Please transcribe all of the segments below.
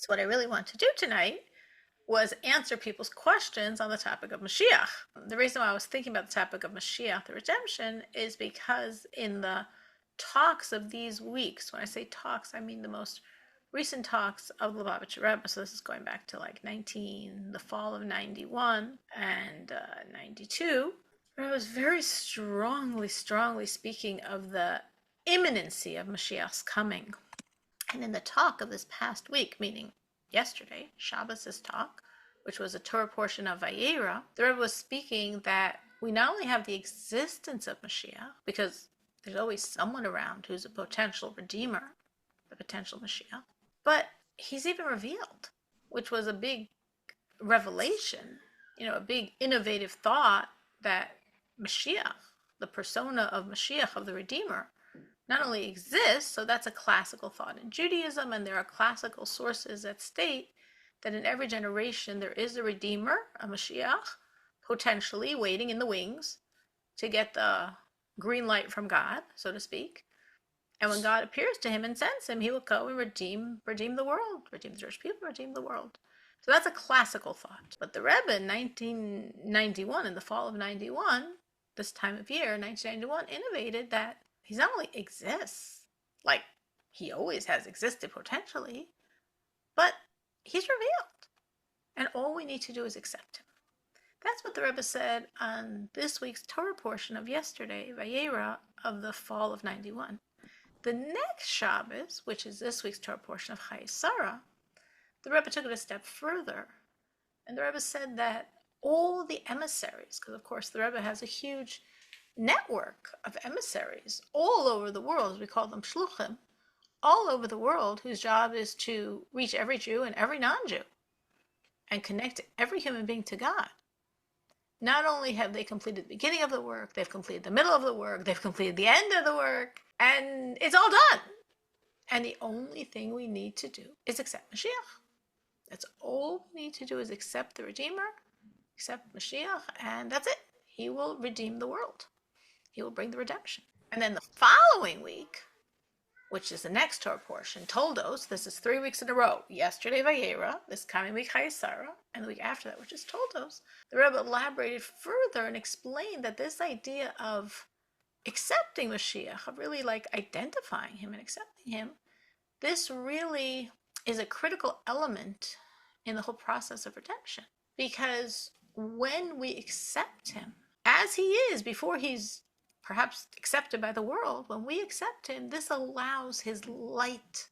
So what I really want to do tonight was answer people's questions on the topic of Mashiach. The reason why I was thinking about the topic of Mashiach, the redemption, is because in the talks of these weeks, when I say talks, I mean the most recent talks of Lubavitcher Rebbe. So this is going back to like the fall of 91 and 92. I was very strongly speaking of the imminency of Mashiach's coming. And in the talk of this past week, meaning yesterday, Shabbos' talk, which was a Torah portion of Vayera, the Rebbe was speaking that we not only have the existence of Mashiach, because there's always someone around who's a potential redeemer, the potential Mashiach, but he's even revealed, which was a big revelation, a big innovative thought that Mashiach, the persona of Mashiach, of the Redeemer, not only exists, so that's a classical thought in Judaism, and there are classical sources that state that in every generation there is a Redeemer, a Mashiach, potentially waiting in the wings to get the green light from God, so to speak. And when God appears to him and sends him, he will go and redeem the world, redeem the Jewish people, redeem the world. So that's a classical thought. But the Rebbe in 1991, in the fall of 91, this time of year, 1991, innovated that he not only exists, like he always has existed potentially, but he's revealed. And all we need to do is accept him. That's what the Rebbe said on this week's Torah portion of yesterday, Vayera, of the fall of 91. The next Shabbos, which is this week's Torah portion of Chayei Sarah, the Rebbe took it a step further. And the Rebbe said that all the emissaries, because of course the Rebbe has a huge network of emissaries all over the world, as we call them shluchim, all over the world, whose job is to reach every Jew and every non-Jew and connect every human being to God. Not only have they completed the beginning of the work, they've completed the middle of the work, they've completed the end of the work, and it's all done. And the only thing we need to do is accept Mashiach. That's all we need to do, is accept the Redeemer, accept Mashiach, and that's it. He will redeem the world. He will bring the redemption. And then the following week, which is the next Torah portion, Toldos, this is 3 weeks in a row. Yesterday, Vayera, this coming week, Chayei Sarah, and the week after that, which is Toldos. The Rebbe elaborated further and explained that this idea of accepting Mashiach, of really like identifying him and accepting him, this really is a critical element in the whole process of redemption. Because when we accept him as he is, before he's perhaps accepted by the world, when we accept him, this allows his light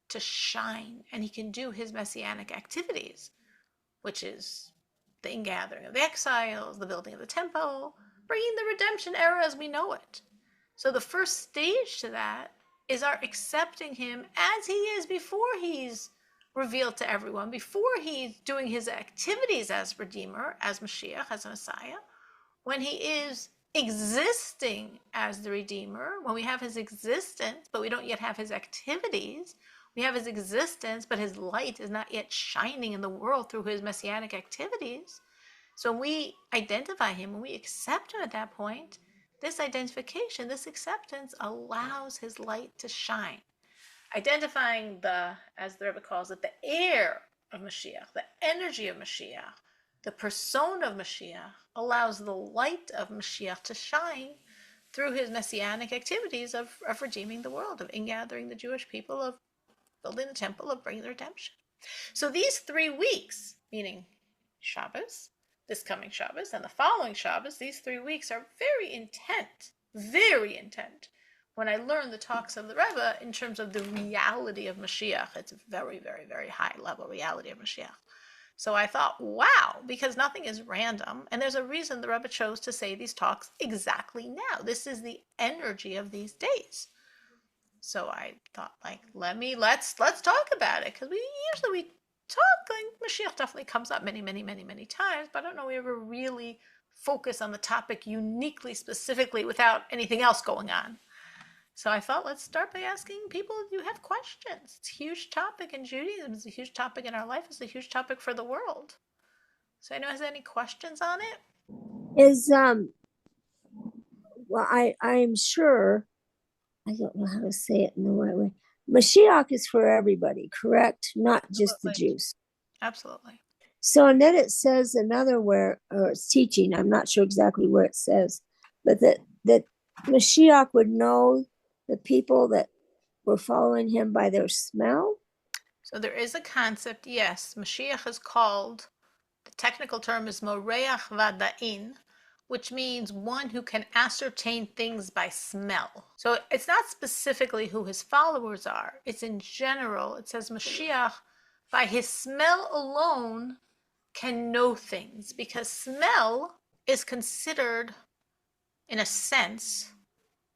to shine, and he can do his messianic activities, which is the ingathering of the exiles, the building of the temple, bringing the redemption era as we know it. So the first stage to that is our accepting him as he is, before he's revealed to everyone, before he's doing his activities as Redeemer, as Mashiach, as Messiah, when he is existing as the Redeemer, when we have his existence, but we don't yet have his activities. We have his existence, but his light is not yet shining in the world through his messianic activities. So when we identify him, when we accept him at that point, this identification, this acceptance allows his light to shine. Identifying the, as the Rebbe calls it, the air of Mashiach, the energy of Mashiach, the persona of Mashiach, allows the light of Mashiach to shine through his messianic activities of redeeming the world, of ingathering the Jewish people, of building the temple, of bringing the redemption. So these 3 weeks, meaning Shabbos, this coming Shabbos, and the following Shabbos, these 3 weeks are very intent. When I learned the talks of the Rebbe in terms of the reality of Mashiach, it's a very, very, very high level reality of Mashiach. So I thought, wow, because nothing is random, and there's a reason the Rebbe chose to say these talks exactly now. This is the energy of these days. So I thought, like, let's talk about it, because we usually talk, like, Mashiach definitely comes up many, many, many, many times, but I don't know we ever really focus on the topic uniquely, specifically, without anything else going on. So I thought, let's start by asking people if you have questions. It's a huge topic in Judaism. It's a huge topic in our life. It's a huge topic for the world. So anyone has any questions on it? Is well, I'm sure, I don't know how to say it in the right way. Mashiach is for everybody, correct? Not just the Absolutely. Jews. Absolutely. So, and then it says another where, or it's teaching, I'm not sure exactly where it says, but that Mashiach would know the people that were following him by their smell. So there is a concept, yes. Mashiach is called, the technical term is Moreach Vada'in, which means one who can ascertain things by smell. So it's not specifically who his followers are, it's in general. It says Mashiach, by his smell alone, can know things, because smell is considered, in a sense,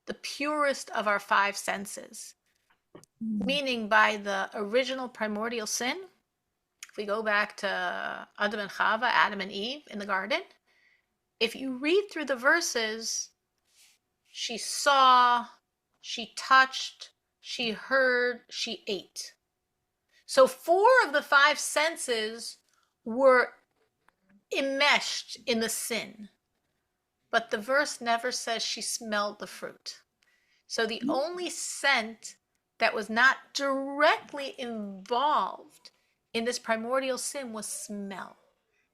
the purest of our five senses. Meaning, by the original primordial sin, if we go back to Adam and Chava, Adam and Eve in the garden, if you read through the verses, she saw, she touched, she heard, she ate. So four of the five senses were enmeshed in the sin. But the verse never says she smelled the fruit. So the only scent that was not directly involved in this primordial sin was smell.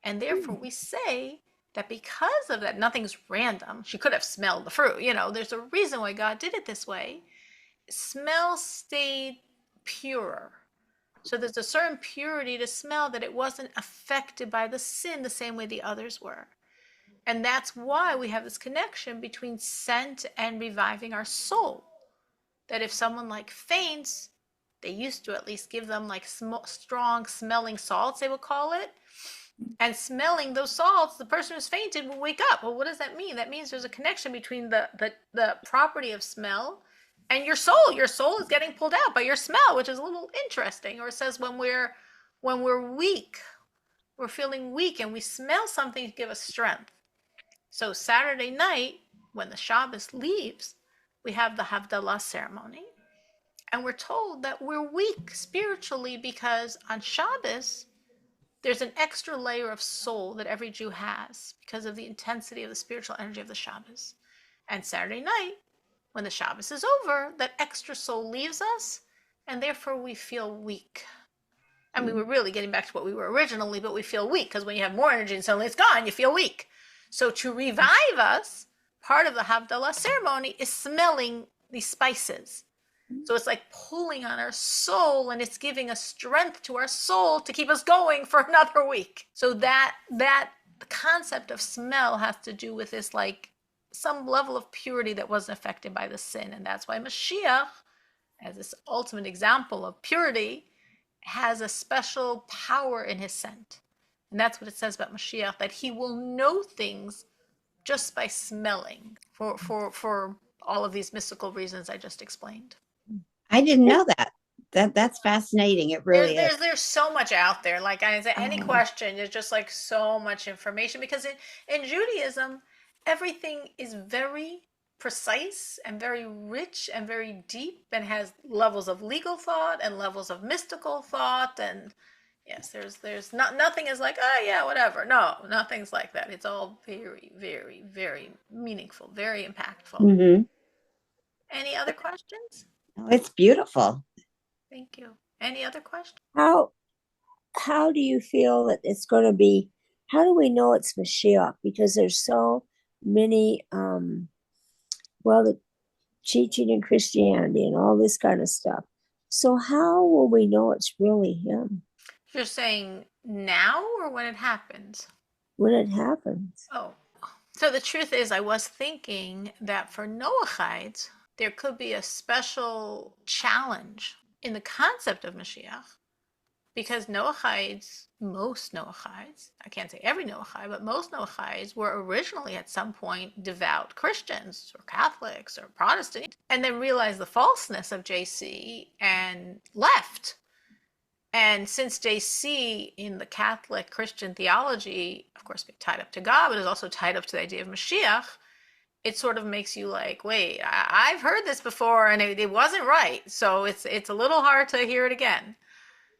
And therefore we say that because of that, nothing's random. She could have smelled the fruit. There's a reason why God did it this way. Smell stayed purer. So there's a certain purity to smell, that it wasn't affected by the sin the same way the others were. And that's why we have this connection between scent and reviving our soul. That if someone faints, they used to at least give them strong smelling salts, they would call it. And smelling those salts, the person who's fainted will wake up. Well, what does that mean? That means there's a connection between the property of smell and your soul. Your soul is getting pulled out by your smell, which is a little interesting. Or it says when we're weak, we're feeling weak, and we smell something to give us strength. So Saturday night, when the Shabbos leaves, we have the Havdalah ceremony. And we're told that we're weak spiritually because on Shabbos, there's an extra layer of soul that every Jew has because of the intensity of the spiritual energy of the Shabbos. And Saturday night, when the Shabbos is over, that extra soul leaves us, and therefore we feel weak. I mean, we're really getting back to what we were originally, but we feel weak because when you have more energy and suddenly it's gone, you feel weak. So to revive us, part of the Havdalah ceremony is smelling these spices. So it's like pulling on our soul, and it's giving us strength to our soul to keep us going for another week. So that concept of smell has to do with this some level of purity that wasn't affected by the sin. And that's why Mashiach, as this ultimate example of purity, has a special power in his scent. And that's what it says about Mashiach, that he will know things just by smelling for all of these mystical reasons I just explained. I didn't know that. That's fascinating. It really is. There's so much out there. Like I said, any question, there's just so much information, because in Judaism, everything is very precise and very rich and very deep, and has levels of legal thought and levels of mystical thought. And yes, there's nothing is oh yeah, whatever. No, nothing's like that. It's all very, very, very meaningful, very impactful. Mm-hmm. Any other questions? Oh, it's beautiful. Thank you. Any other questions? How do you feel that it's going to be? How do we know it's Mashiach? Because there's so many, the teaching in Christianity and all this kind of stuff. So how will we know it's really him? You're saying now or when it happens? When it happens. Oh, so the truth is, I was thinking that for Noahides, there could be a special challenge in the concept of Mashiach, because most Noahides, I can't say every Noahide, but most Noahides were originally at some point devout Christians or Catholics or Protestants, and then realized the falseness of JC and left. And since JC in the Catholic Christian theology, of course, tied up to God, but is also tied up to the idea of Mashiach, it sort of makes you wait, I've heard this before and it wasn't right. So it's a little hard to hear it again.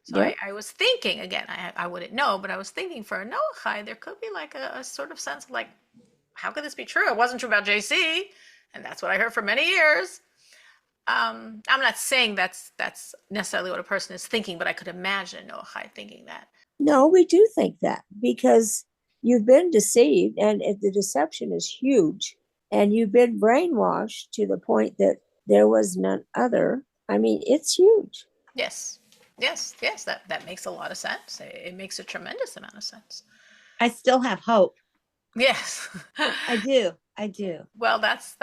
So yep. I was thinking, again, I wouldn't know, but I was thinking for a Noahide, there could be a sort of sense of how could this be true? It wasn't true about JC, and that's what I heard for many years. I'm not saying that's necessarily what a person is thinking, but I could imagine Noahide thinking that. No, we do think that because you've been deceived and if the deception is huge and you've been brainwashed to the point that there was none other. I mean, it's huge. Yes, yes. That makes a lot of sense. It makes a tremendous amount of sense. I still have hope. Yes. I do. I do. Well, that's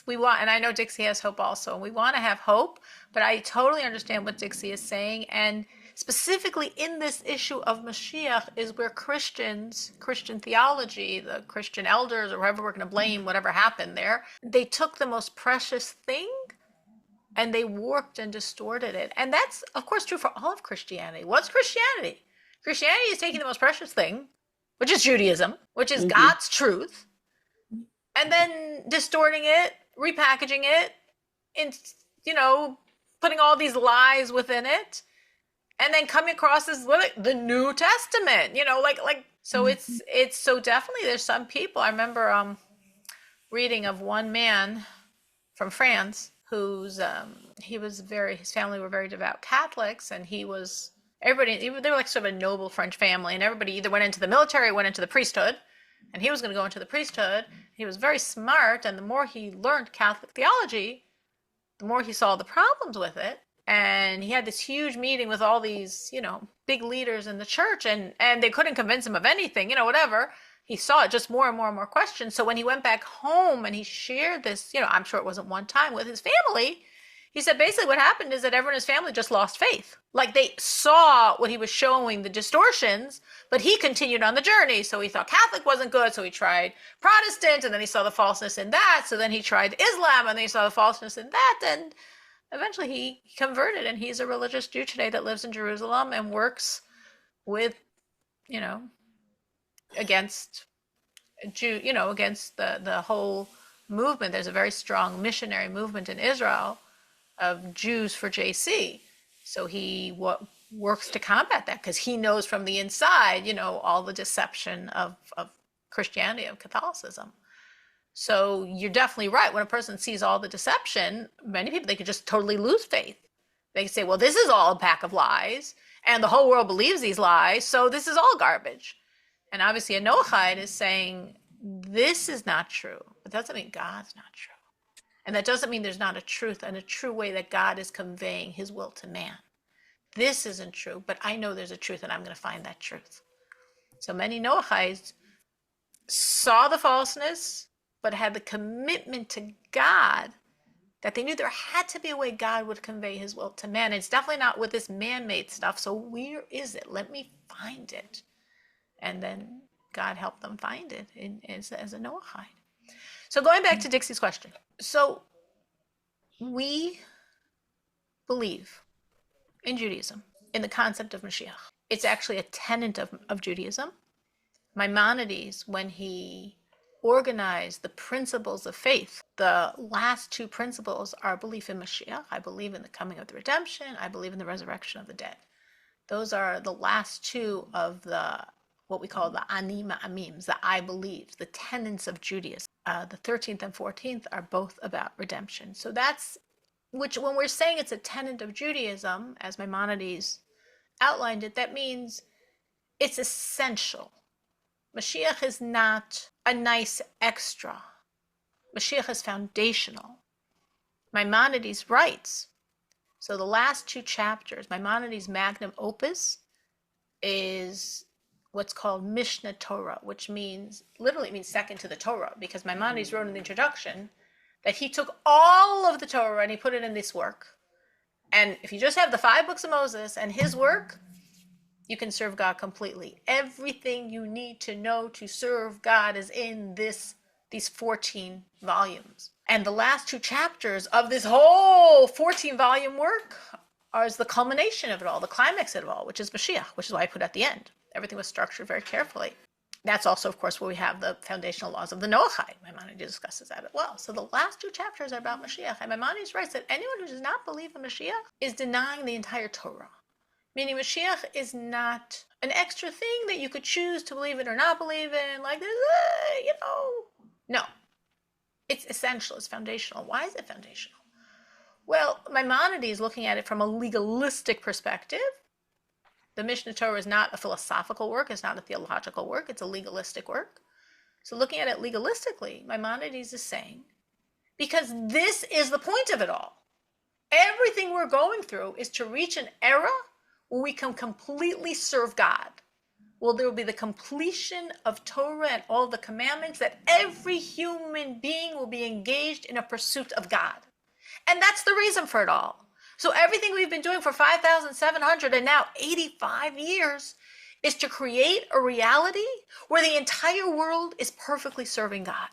we want, and I know Dixie has hope also. And we want to have hope, but I totally understand what Dixie is saying, and specifically in this issue of Mashiach is where Christians, Christian theology, the Christian elders, or whoever we're going to blame, whatever happened there, they took the most precious thing and they warped and distorted it. And that's, of course, true for all of Christianity. What's Christianity? Christianity is taking the most precious thing, which is Judaism, which is God's truth, and then distorting it, repackaging it, in, putting all these lies within it, and then coming across as the New Testament. So it's so definitely there's some people. I remember reading of one man from France who's his family were very devout Catholics, and they were like sort of a noble French family, and everybody either went into the military or went into the priesthood, and he was going to go into the priesthood. He was very smart, and the more he learned Catholic theology, the more he saw the problems with it. And he had this huge meeting with all these, big leaders in the church, and they couldn't convince him of anything, whatever. He saw it just more and more and more questions. So when he went back home and he shared this, I'm sure it wasn't one time, with his family, he said basically what happened is that everyone in his family just lost faith. Like they saw what he was showing, the distortions, but he continued on the journey. So he thought Catholic wasn't good, so he tried Protestant, and then he saw the falseness in that. So then he tried Islam, and then he saw the falseness in that. And eventually he converted, and he's a religious Jew today that lives in Jerusalem and works with, against against the whole movement. There's a very strong missionary movement in Israel of Jews for JC. So he works to combat that because he knows from the inside, all the deception of Christianity, of Catholicism. So you're definitely right. When a person sees all the deception, many people, they could just totally lose faith. They can say, well, this is all a pack of lies, and the whole world believes these lies, so this is all garbage. And obviously a Noahide is saying, this is not true. But that doesn't mean God's not true. And that doesn't mean there's not a truth and a true way that God is conveying his will to man. This isn't true, but I know there's a truth, and I'm going to find that truth. So many Noahides saw the falseness, but had the commitment to God that they knew there had to be a way God would convey his will to man. It's definitely not with this man-made stuff. So where is it? Let me find it. And then God helped them find it as a Noahide. So going back to Dixie's question. So we believe in Judaism, in the concept of Mashiach. It's actually a tenet of Judaism. Maimonides, when he organized the principles of faith, the last two principles are belief in Mashiach. I believe in the coming of the redemption. I believe in the resurrection of the dead. Those are the last two of what we call the Ani Ma'amims, the I believe, the tenets of Judaism. The 13th and 14th are both about redemption. So that's, which when we're saying it's a tenet of Judaism, as Maimonides outlined it, that means it's essential. Mashiach is not a nice extra. Mashiach is foundational. Maimonides writes, so the last two chapters, Maimonides' magnum opus, is what's called Mishnah Torah, which literally means second to the Torah, because Maimonides wrote in the introduction that he took all of the Torah and he put it in this work. And if you just have the 5 books of Moses and his work, you can serve God completely. Everything you need to know to serve God is in these 14 volumes. And the last 2 chapters of this whole 14-volume work are the culmination of it all, the climax of it all, which is Mashiach, which is why I put at the end. Everything was structured very carefully. That's also, of course, where we have the foundational laws of the Noahide. Maimonides discusses that as well. So the last 2 chapters are about Mashiach. And Maimonides writes that anyone who does not believe in Mashiach is denying the entire Torah. Meaning Mashiach is not an extra thing that you could choose to believe in or not believe in, like this, No. It's essential. It's foundational. Why is it foundational? Well, Maimonides is looking at it from a legalistic perspective. The Mishnah Torah is not a philosophical work, it's not a theological work, it's a legalistic work. So looking at it legalistically, Maimonides is saying, because this is the point of it all. Everything we're going through is to reach an era where we can completely serve God. Well, there will be the completion of Torah and all the commandments, that every human being will be engaged in a pursuit of God. And that's the reason for it all. So everything we've been doing for 5,700 and now 85 years is to create a reality where the entire world is perfectly serving God.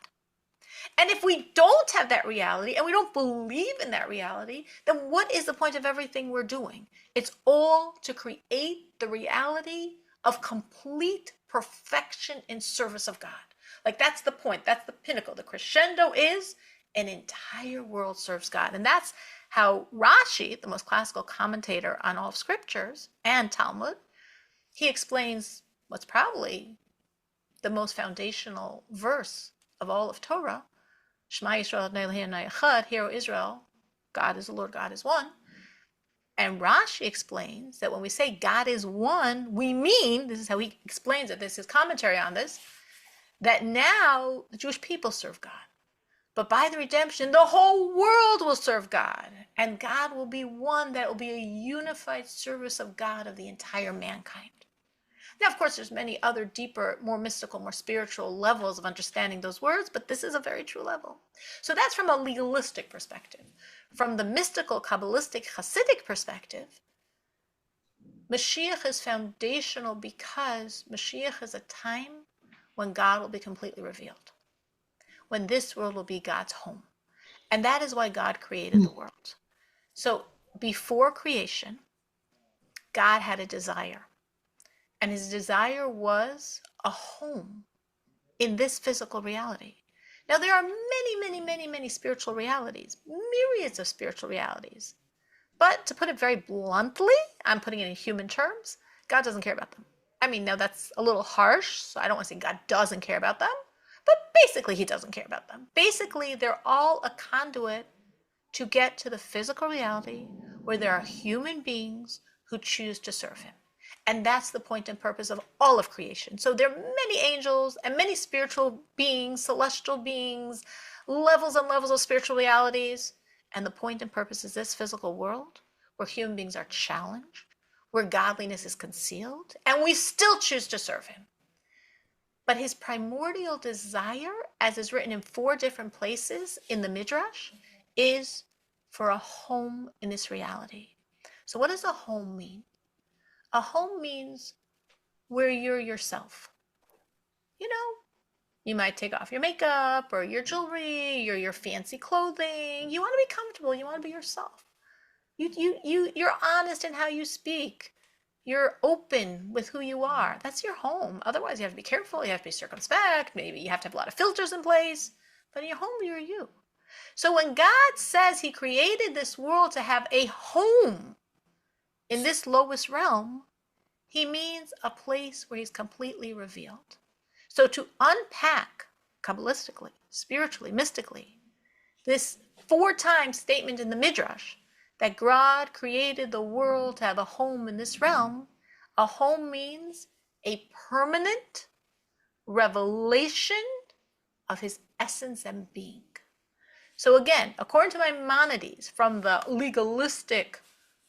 And if we don't have that reality and we don't believe in that reality, then what is the point of everything we're doing? It's all to create the reality of complete perfection in service of God. Like, that's the point. That's the pinnacle. The crescendo is an entire world serves God. And that's how Rashi, the most classical commentator on all of scriptures and Talmud, he explains what's probably the most foundational verse of all of Torah. Shema Yisrael Adonai Eloheinu Echad, Hear, O Israel, God is the Lord, God is one. And Rashi explains that when we say God is one, we mean, this is how he explains it, this is commentary on this, that now the Jewish people serve God. But by the redemption, the whole world will serve God. And God will be one, that will be a unified service of God of the entire mankind. Now, of course, there's many other deeper, more mystical, more spiritual levels of understanding those words, but this is a very true level. So that's from a legalistic perspective. From the mystical, Kabbalistic, Hasidic perspective, Mashiach is foundational because Mashiach is a time when God will be completely revealed, when this world will be God's home. And that is why God created the world. So before creation, God had a desire. And his desire was a home in this physical reality. Now, there are many spiritual realities, myriads of spiritual realities. But to put it very bluntly, I'm putting it in human terms, God doesn't care about them. I mean, now that's a little harsh, so I don't want to say God doesn't care about them, but basically he doesn't care about them. Basically, they're all a conduit to get to the physical reality where there are human beings who choose to serve him. And that's the point and purpose of all of creation. So there are many angels and many spiritual beings, celestial beings, levels and levels of spiritual realities. And the point and purpose is this physical world where human beings are challenged, where godliness is concealed, and we still choose to serve him. But his primordial desire, as is written in 4 different places in the Midrash, is for a home in this reality. So what does a home mean? A home means where you're yourself. You know, you might take off your makeup or your jewelry or your fancy clothing. You want to be comfortable. You want to be yourself. You're honest in how you speak. You're open with who you are. That's your home. Otherwise, you have to be careful. You have to be circumspect. Maybe you have to have a lot of filters in place. But in your home, you're you. So when God says he created this world to have a home in this lowest realm, he means a place where he's completely revealed. So to unpack Kabbalistically, spiritually, mystically, this 4-time statement in the Midrash that God created the world to have a home in this realm, a home means a permanent revelation of his essence and being. So again, according to Maimonides, from the legalistic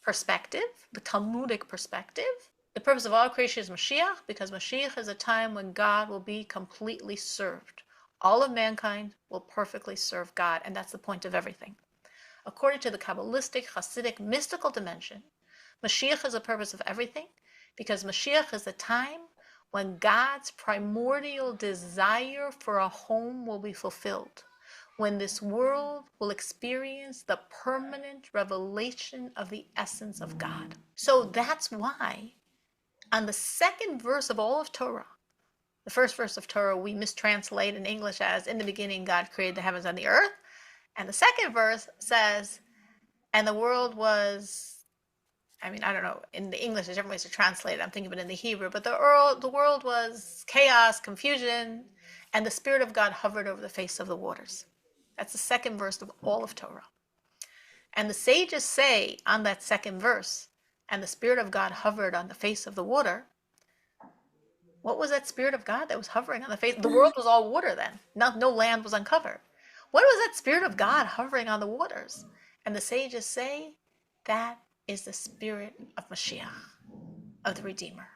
perspective, the Talmudic perspective, the purpose of all creation is Moshiach, because Moshiach is a time when God will be completely served. All of mankind will perfectly serve God, and that's the point of everything. According to the Kabbalistic, Hasidic, mystical dimension, Mashiach is the purpose of everything, because Mashiach is a time when God's primordial desire for a home will be fulfilled, when this world will experience the permanent revelation of the essence of God. So that's why on the second verse of all of Torah, the first verse of Torah we mistranslate in English as, in the beginning God created the heavens and the earth. And the second verse says, and the world was, I mean, I don't know, in the English there's different ways to translate it. I'm thinking of it in the Hebrew, but the world was chaos, confusion, and the Spirit of God hovered over the face of the waters. That's the second verse of all of Torah. And the sages say on that second verse, and the Spirit of God hovered on the face of the water. What was that Spirit of God that was hovering on the face? The world was all water then. No land was uncovered. What was that Spirit of God hovering on the waters? And the sages say that is the Spirit of Moshiach, of the Redeemer.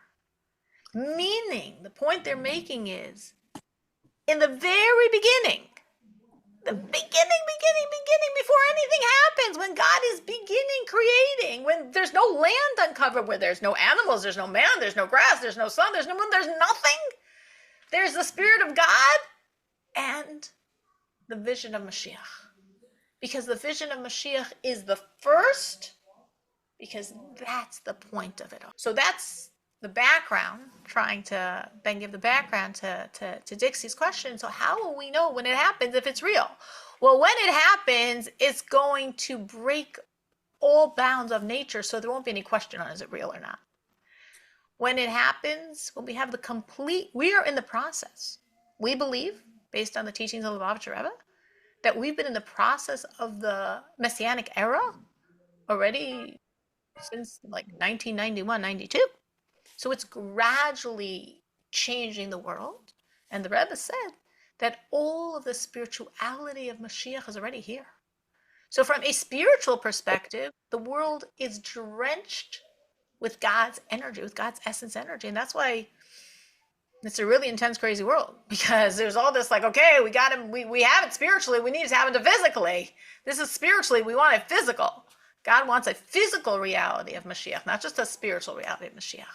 Meaning, the point they're making is, in the very beginning, the beginning, before anything happens, when God is beginning creating, when there's no land uncovered, where there's no animals, there's no man, there's no grass, there's no sun, there's no moon, there's nothing. There's the Spirit of God and the vision of Mashiach. Because the vision of Mashiach is the first, because that's the point of it all. So that's the background, trying to then give the background to Dixie's question. So how will we know when it happens if it's real? Well, when it happens, it's going to break all bounds of nature, so there won't be any question on is it real or not. When it happens, when we have the complete, we are in the process. We believe, based on the teachings of the Lubavitcher Rebbe, that we've been in the process of the Messianic era already since like 1991, 92. So it's gradually changing the world. And the Rebbe said that all of the spirituality of Mashiach is already here. So from a spiritual perspective, the world is drenched with God's energy, with God's essence energy. And that's why it's a really intense, crazy world, because there's all this like, okay, we got him, we have it spiritually, we need to have it physically. This is spiritually, we want it physical. God wants a physical reality of Mashiach, not just a spiritual reality of Mashiach.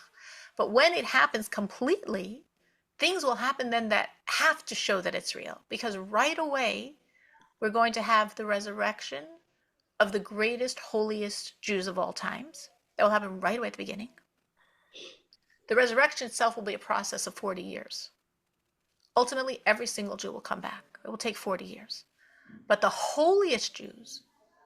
But when it happens completely, things will happen then that have to show that it's real. Because right away, we're going to have the resurrection of the greatest, holiest Jews of all times. That will happen right away at the beginning. The resurrection itself will be a process of 40 years. Ultimately, every single Jew will come back. It will take 40 years. But the holiest Jews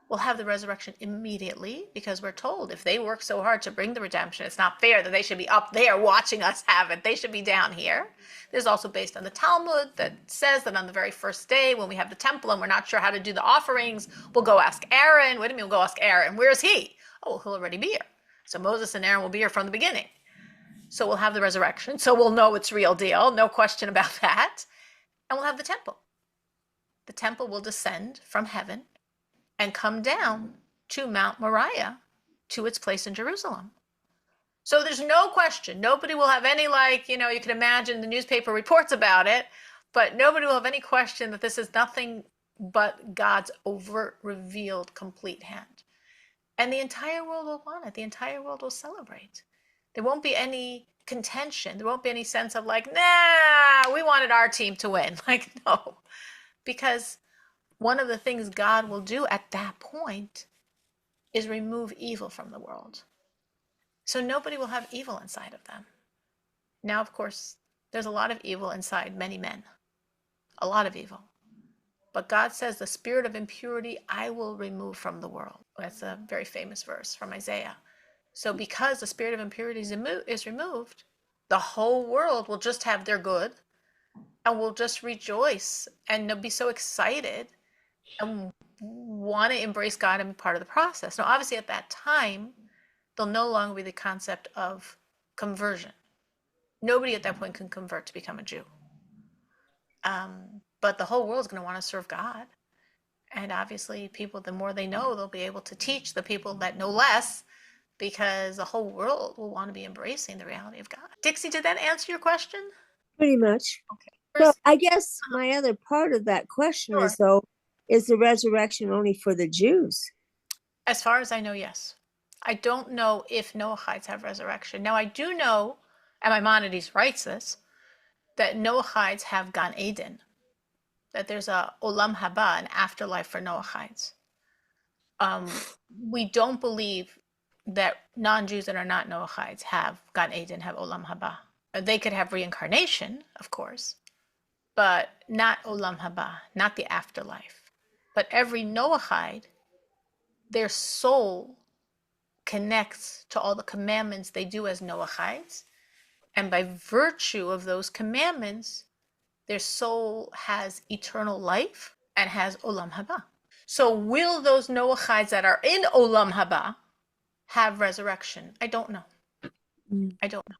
will have the resurrection immediately, because we're told if they work so hard to bring the redemption, it's not fair that they should be up there watching us have it. They should be down here. This is also based on the Talmud that says that on the very first day when we have the temple and we're not sure how to do the offerings, we'll go ask Aaron. What do you mean we'll go ask Aaron? Where's he? Oh, he'll already be here. So Moses and Aaron will be here from the beginning. So we'll have the resurrection. So we'll know it's real deal. No question about that. And we'll have the temple. The temple will descend from heaven and come down to Mount Moriah, to its place in Jerusalem. So there's no question. Nobody will have any, you can imagine the newspaper reports about it, but nobody will have any question that this is nothing but God's overt, revealed, complete hand. And the entire world will want it. The entire world will celebrate. There won't be any contention. There won't be any sense of we wanted our team to win. No. Because one of the things God will do at that point is remove evil from the world. So nobody will have evil inside of them. Now, of course, there's a lot of evil inside many men. A lot of evil. But God says, the spirit of impurity I will remove from the world. That's a very famous verse from Isaiah. So because the spirit of impurity is removed, the whole world will just have their good and will just rejoice and be so excited and want to embrace God and be part of the process. Now, obviously, at that time, there'll no longer be the concept of conversion. Nobody at that point can convert to become a Jew. But the whole world's going to want to serve God. And obviously, people, the more they know, they'll be able to teach the people that know less, because the whole world will want to be embracing the reality of God. Dixie, did that answer your question? Pretty much. Okay. So I guess my other part of that question is, though, is the resurrection only for the Jews? As far as I know, yes. I don't know if Noahides have resurrection. Now, I do know, and Maimonides writes this, that Noahides have Gan Eden, that there's a Olam Haba, an afterlife for Noahides. We don't believe that non-Jews that are not Noahides have Gan Eden, have Olam Haba. They could have reincarnation, of course, but not Olam Haba, not the afterlife. But every Noahide, their soul connects to all the commandments they do as Noahides, and by virtue of those commandments, their soul has eternal life and has Olam Haba. So will those Noachides that are in Olam Haba have resurrection? I don't know. I don't know.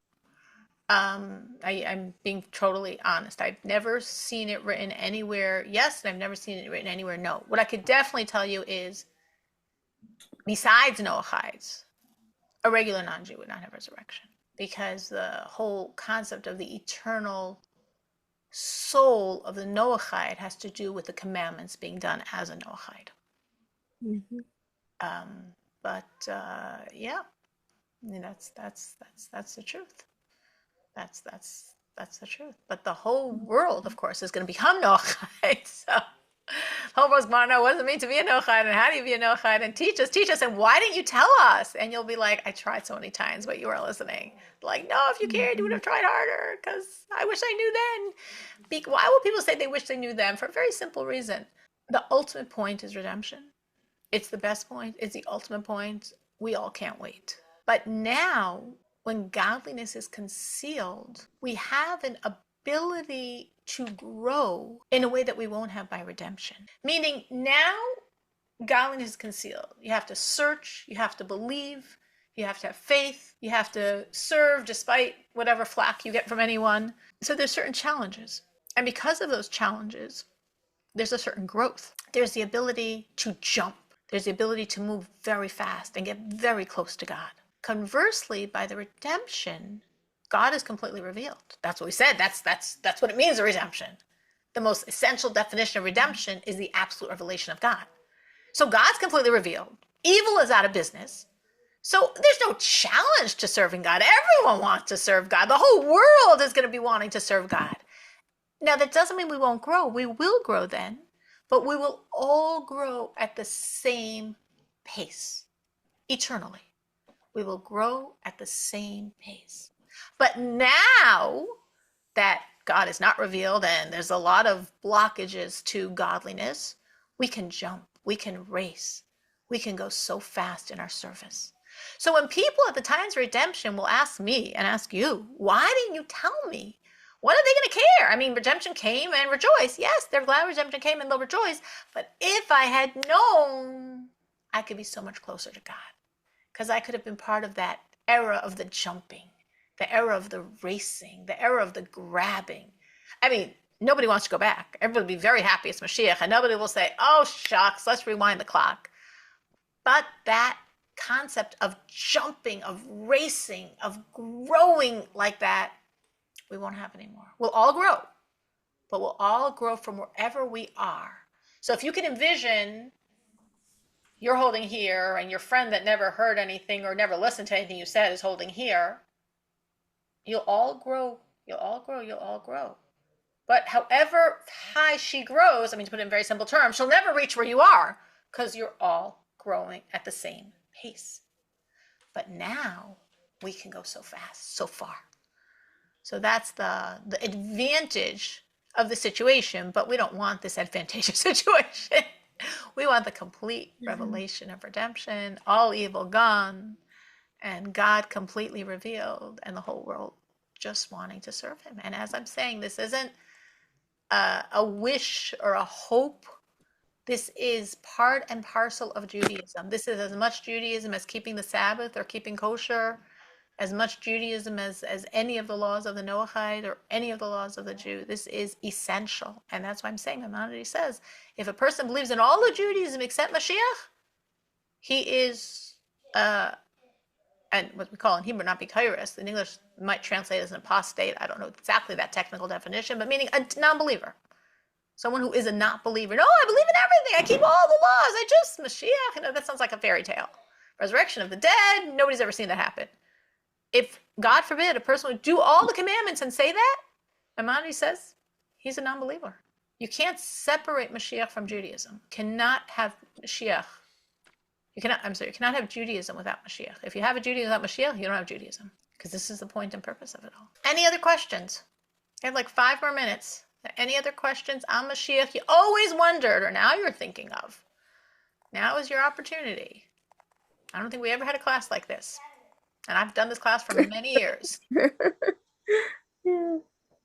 I'm being totally honest. I've never seen it written anywhere, yes, and I've never seen it written anywhere, no. What I could definitely tell you is, besides Noachides, a regular non-Jew would not have resurrection, because the whole concept of the eternal soul of the Noahide has to do with the commandments being done as a Noahide. Mm-hmm. Yeah, I mean, that's the truth. That's the truth. But the whole world, of course, is going to become Noachide. So the whole world's going to know what does it mean to be a Noachide, and how do you be a Noachide, and teach us, and why didn't you tell us? And you'll be like, I tried so many times, but you weren't listening. Like, no, if you cared, you would have tried harder, because I wish I knew then. Why will people say they wish they knew then? For a very simple reason. The ultimate point is redemption. It's the best point. It's the ultimate point. We all can't wait. But now, when godliness is concealed, we have an ability to grow in a way that we won't have by redemption. Meaning now, godliness is concealed. You have to search, you have to believe, you have to have faith, you have to serve despite whatever flack you get from anyone. So there's certain challenges. And because of those challenges, there's a certain growth. There's the ability to jump. There's the ability to move very fast and get very close to God. Conversely, by the redemption, God is completely revealed. That's what we said. That's what it means, a redemption. The most essential definition of redemption is the absolute revelation of God. So God's completely revealed. Evil is out of business. So there's no challenge to serving God. Everyone wants to serve God. The whole world is going to be wanting to serve God. Now, that doesn't mean we won't grow. We will grow then, but we will all grow at the same pace, eternally. We will grow at the same pace. But now that God is not revealed and there's a lot of blockages to godliness, we can jump, we can race, we can go so fast in our service. So when people at the times of redemption will ask me and ask you, why didn't you tell me? What are they going to care? I mean, redemption came and rejoice. Yes, they're glad redemption came and they'll rejoice. But if I had known, I could be so much closer to God. Because I could have been part of that era of the jumping, the era of the racing, the era of the grabbing. I mean, nobody wants to go back. Everybody will be very happy it's Moshiach, and nobody will say, oh, shucks, let's rewind the clock. But that concept of jumping, of racing, of growing like that, we won't have anymore. We'll all grow, but we'll all grow from wherever we are. So if you can envision you're holding here, and your friend that never heard anything or never listened to anything you said is holding here, you'll all grow, you'll all grow, you'll all grow. But however high she grows, I mean, to put it in very simple terms, she'll never reach where you are, because you're all growing at the same pace. But now we can go so fast, so far. So that's the advantage of the situation, but we don't want this advantageous situation. We want the complete revelation of redemption, all evil gone, and God completely revealed, and the whole world just wanting to serve him. And as I'm saying, this isn't a wish or a hope. This is part and parcel of Judaism. This is as much Judaism as keeping the Sabbath or keeping kosher, as much Judaism as any of the laws of the Noahide or any of the laws of the Jew. This is essential. And that's why I'm saying, Maimonides says, if a person believes in all of Judaism except Mashiach, he is, and what we call in Hebrew, not bikairis. In English, might translate as an apostate. I don't know exactly that technical definition, but meaning a non-believer. Someone who is a not believer. No, I believe in everything. I keep all the laws. I just, Mashiach. You know, that sounds like a fairy tale. Resurrection of the dead. Nobody's ever seen that happen. If, God forbid, a person would do all the commandments and say that, Maimonides says he's a non-believer. You can't separate Mashiach from Judaism. You cannot have Mashiach. You cannot have Judaism without Mashiach. If you have a Judaism without Mashiach, you don't have Judaism. Because this is the point and purpose of it all. Any other questions? I have like 5 more minutes. Any other questions on Mashiach you always wondered, or now you're thinking of? Now is your opportunity. I don't think we ever had a class like this. And I've done this class for many years. Yeah.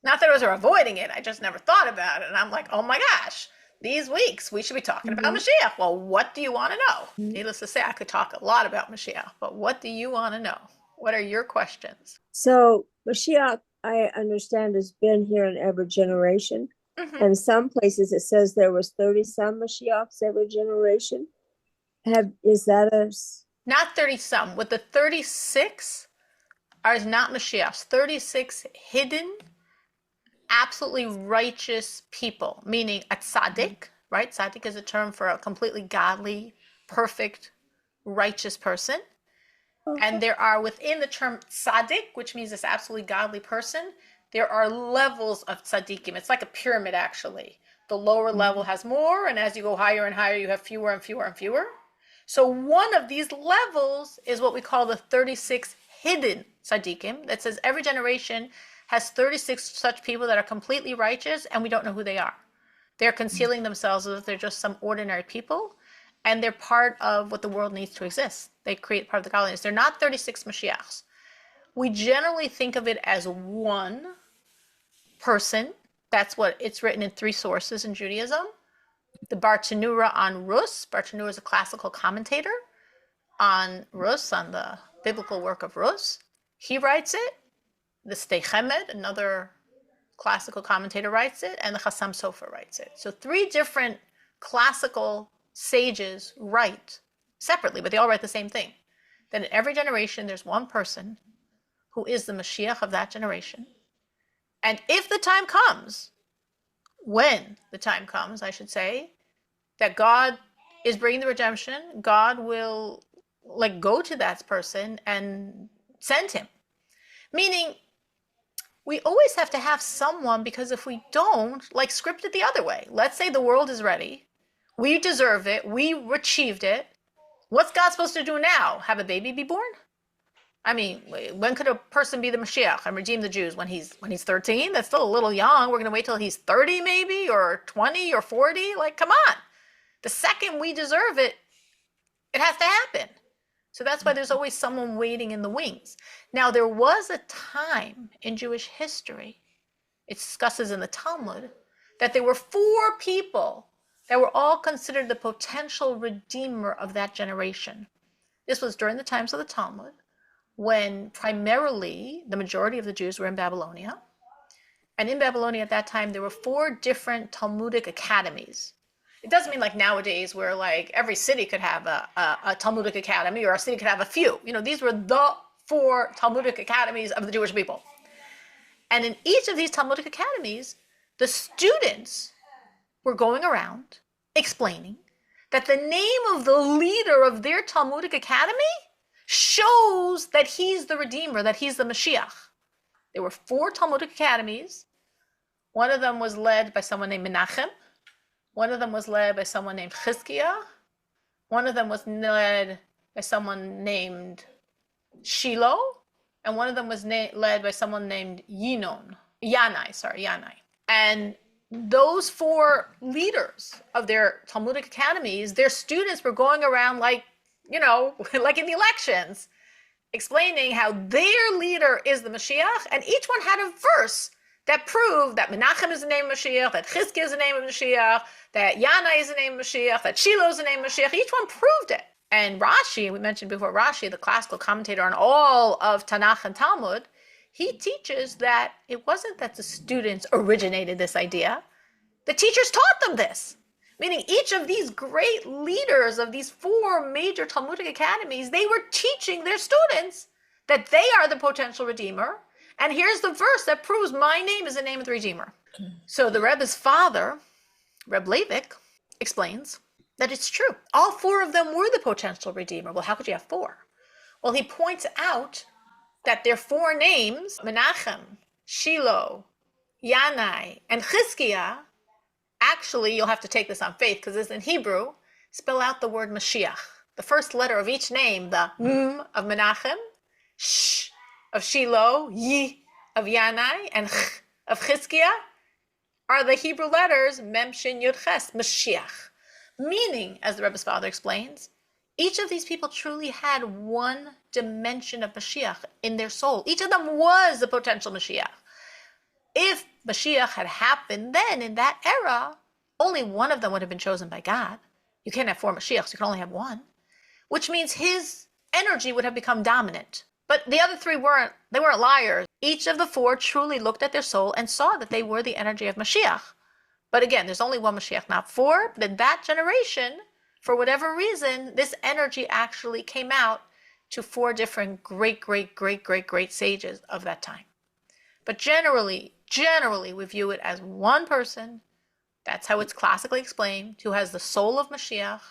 Not that I was avoiding it. I just never thought about it. And I'm like, oh my gosh, these weeks, we should be talking about Mashiach. Well, what do you want to know? Needless to say, I could talk a lot about Mashiach, but what do you want to know? What are your questions? So Moshiach, I understand, has been here in every generation. And some places it says there was 30 some Moshiachs every generation. Is that not 30 some? With the 36 are not Mashiachs. 36 hidden, absolutely righteous people, meaning a tzaddik, right? Tzaddik is a term for a completely godly, perfect, righteous person. And there are within the term tzaddik, which means this absolutely godly person, there are levels of tzaddikim. It's like a pyramid, actually. The lower level has more, and as you go higher and higher, you have fewer and fewer and fewer. So one of these levels is what we call the 36 hidden tzaddikim. That says every generation has 36 such people that are completely righteous, and we don't know who they are. They're concealing themselves as if they're just some ordinary people, and they're part of what the world needs to exist. They create part of the godliness. They're not 36 Mashiachs. We generally think of it as one person. That's what it's written in 3 sources in Judaism. The Bartanura on Rus. Bartanura is a classical commentator on Rus, on the biblical work of Rus. He writes it. The Stei Chemed, another classical commentator, writes it, and the Chassam Sofer writes it. So 3 different classical sages write separately, but they all write the same thing. That in every generation, there's one person who is the Mashiach of that generation. And if the time comes, when the time comes, I should say, that God is bringing the redemption, God will go to that person and send him. Meaning, we always have to have someone, because if we don't, script it the other way. Let's say the world is ready. We deserve it. We achieved it. What's God supposed to do now? Have a baby be born? I mean, when could a person be the Mashiach and redeem the Jews? When he's 13? That's still a little young. We're going to wait till he's 30 maybe, or 20 or 40? Come on. The second we deserve it, it has to happen. So that's why there's always someone waiting in the wings. Now, there was a time in Jewish history, it discusses in the Talmud, that there were 4 people that were all considered the potential redeemer of that generation. This was during the times of the Talmud, when primarily the majority of the Jews were in Babylonia. And in Babylonia at that time, there were 4 different Talmudic academies. It doesn't mean like nowadays where every city could have a Talmudic academy, or a city could have a few. These were the 4 Talmudic academies of the Jewish people. And in each of these Talmudic academies, the students were going around explaining that the name of the leader of their Talmudic academy shows that he's the Redeemer, that he's the Mashiach. There were 4 Talmudic academies. One of them was led by someone named Menachem. One of them was led by someone named Chizkiah. One of them was led by someone named Shiloh. And one of them was led by someone named Yanai. And those 4 leaders of their Talmudic academies, their students were going around like in the elections, explaining how their leader is the Mashiach, and each one had a verse that proved that Menachem is the name of Mashiach, that Chizkiah is the name of Mashiach, that Yanai is the name of Mashiach, that Shiloh is the name of Mashiach. Each one proved it. And Rashi, we mentioned before, Rashi, the classical commentator on all of Tanakh and Talmud, he teaches that it wasn't that the students originated this idea. The teachers taught them this. Meaning each of these great leaders of these 4 major Talmudic academies, they were teaching their students that they are the potential Redeemer. And here's the verse that proves my name is the name of the Redeemer. So the Rebbe's father, Reb Leivik, explains that it's true. All 4 of them were the potential Redeemer. Well, how could you have 4? Well, he points out that their 4 names, Menachem, Shiloh, Yanai, and Chizkiah, actually, you'll have to take this on faith because it's in Hebrew, spell out the word Mashiach. The first letter of each name, the M of Menachem, Sh of Shiloh, Y of Yanai, and Ch of Chizkiah, are the Hebrew letters Mem Shin Yud Ches, Mashiach. Meaning, as the Rebbe's father explains, each of these people truly had one dimension of Mashiach in their soul. Each of them was the potential Mashiach. If Mashiach had happened then in that era, only one of them would have been chosen by God. You can't have 4 Mashiachs, you can only have one, which means his energy would have become dominant. But the other 3 weren't liars. Each of the 4 truly looked at their soul and saw that they were the energy of Mashiach. But again, there's only one Mashiach, not 4. But in that generation, for whatever reason, this energy actually came out to 4 different great sages of that time. But generally, we view it as one person. That's how it's classically explained, who has the soul of Mashiach.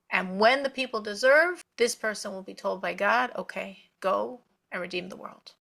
And when the people deserve, this person will be told by God, okay, go and redeem the world.